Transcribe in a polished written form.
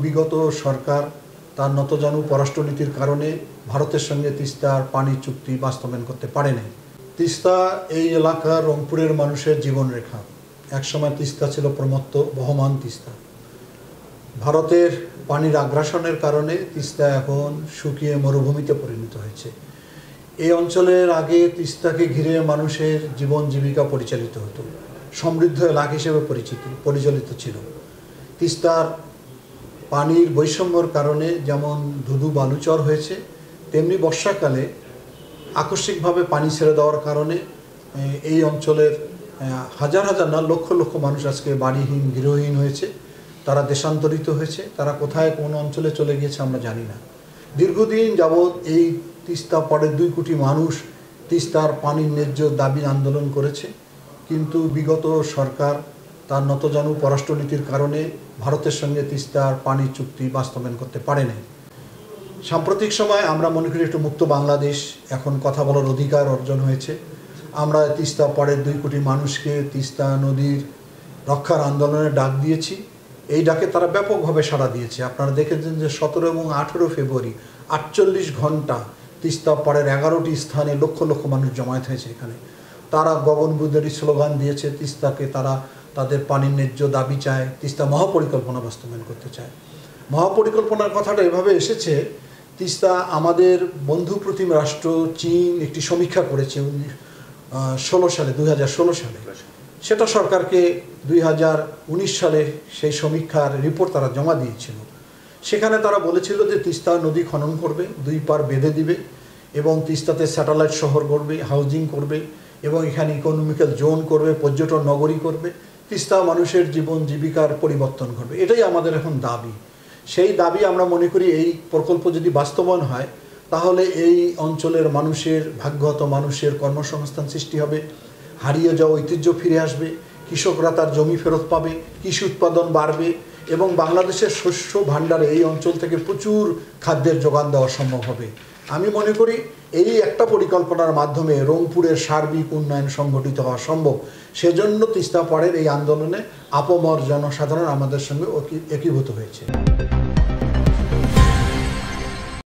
বিগত সরকার তার নতজানু পররাষ্ট্রনীতির কারণে ভারতের সঙ্গে তিস্তার পানি চুক্তি বাস্তবায়ন করতে পারেনি। তিস্তা এই এলাকার রংপুরের মানুষের জীবনরেখা। একসময় তিস্তা ছিল প্রমত্ত বহমান তিস্তা। ভারতের পানির আগ্রাসনের কারণে তিস্তা এখন শুকিয়ে মরুভূমিতে পরিণত হয়েছে। এই অঞ্চলের আগে তিস্তাকে ঘিরে মানুষের জীবন জীবিকা পরিচালিত হতো, সমৃদ্ধ এলাকা হিসেবে পরিচালিত ছিল। তিস্তার পানির বৈষম্যর কারণে যেমন ধুধু বালুচর হয়েছে, তেমনি বর্ষাকালে আকস্মিকভাবে পানি ছেড়ে দেওয়ার কারণে এই অঞ্চলের হাজার হাজার না লক্ষ লক্ষ মানুষ আজকে বাড়িহীন গৃহহীন হয়েছে। তারা দেশান্তরিত হয়েছে। তারা কোথায় কোন অঞ্চলে চলে গিয়েছে আমরা জানি না। দীর্ঘদিন যাবৎ এই তিস্তা পাড়ের 2 কোটি মানুষ তিস্তার পানির ন্যায্য দাবি আন্দোলন করেছে, কিন্তু বিগত সরকার তার নতজানু পররাষ্ট্রনীতির কারণে ভারতের সঙ্গে তিস্তার পানির চুক্তি বাস্তবায়ন করতে পারেনি। সাম্প্রতিক সময় আমরা মনে করি একটু মুক্ত বাংলাদেশ, এখন কথা বলার অধিকার অর্জন হয়েছে। আমরা তিস্তা পাড়ের 2 কোটি মানুষকে তিস্তা নদীর রক্ষার আন্দোলনে ডাক দিয়েছি। এই ডাকে তারা ব্যাপকভাবে সাড়া দিয়েছে। আপনারা দেখেছেন যে 17 এবং 18 ফেব্রুয়ারি 48 ঘন্টা তিস্তা পাড়ের 11টি স্থানে লক্ষ লক্ষ মানুষ জমায়েত হয়েছে। এখানে তারা গগনবিদারী স্লোগান দিয়েছে। তিস্তাকে তারা তাদের পানির ন্যায্য দাবি চায়, তিস্তা মহাপরিকল্পনা বাস্তবায়ন করতে চায়। মহাপরিকল্পনার কথাটা এভাবে এসেছে, তিস্তা আমাদের বন্ধুপ্রতিম রাষ্ট্র চীন একটি সমীক্ষা করেছে 2016 সালে। সেটা সরকারকে 2019 সালে সেই সমীক্ষার রিপোর্ট তারা জমা দিয়েছিল। সেখানে তারা বলেছিল যে তিস্তা নদী খনন করবে, 2 পার বেঁধে দিবে এবং তিস্তাতে স্যাটেলাইট শহর করবে, হাউজিং করবে এবং এখানে ইকোনমিক্যাল জোন করবে, পর্যটন নগরী করবে, তিস্তা মানুষের জীবন জীবিকার পরিবর্তন করবে। এটাই আমাদের এখন দাবি। সেই দাবি আমরা মনে করি এই প্রকল্প যদি বাস্তবায়ন হয় তাহলে এই অঞ্চলের মানুষের, ভাগ্যহত মানুষের কর্মসংস্থান সৃষ্টি হবে, হারিয়ে যাওয়া ঐতিহ্য ফিরে আসবে, কৃষকরা তার জমি ফেরত পাবে, কৃষি উৎপাদন বাড়বে এবং বাংলাদেশের শস্য ভাণ্ডারে এই অঞ্চল থেকে প্রচুর খাদ্যের যোগান দেওয়া সম্ভব হবে। আমি মনে করি এই একটা পরিকল্পনার মাধ্যমে রংপুরের সার্বিক উন্নয়ন সংগঠিত হওয়া সম্ভব। সেজন্য তিস্তা পাড়ের এই আন্দোলনে আপামর জনসাধারণ আমাদের সঙ্গে একীভূত হয়েছে।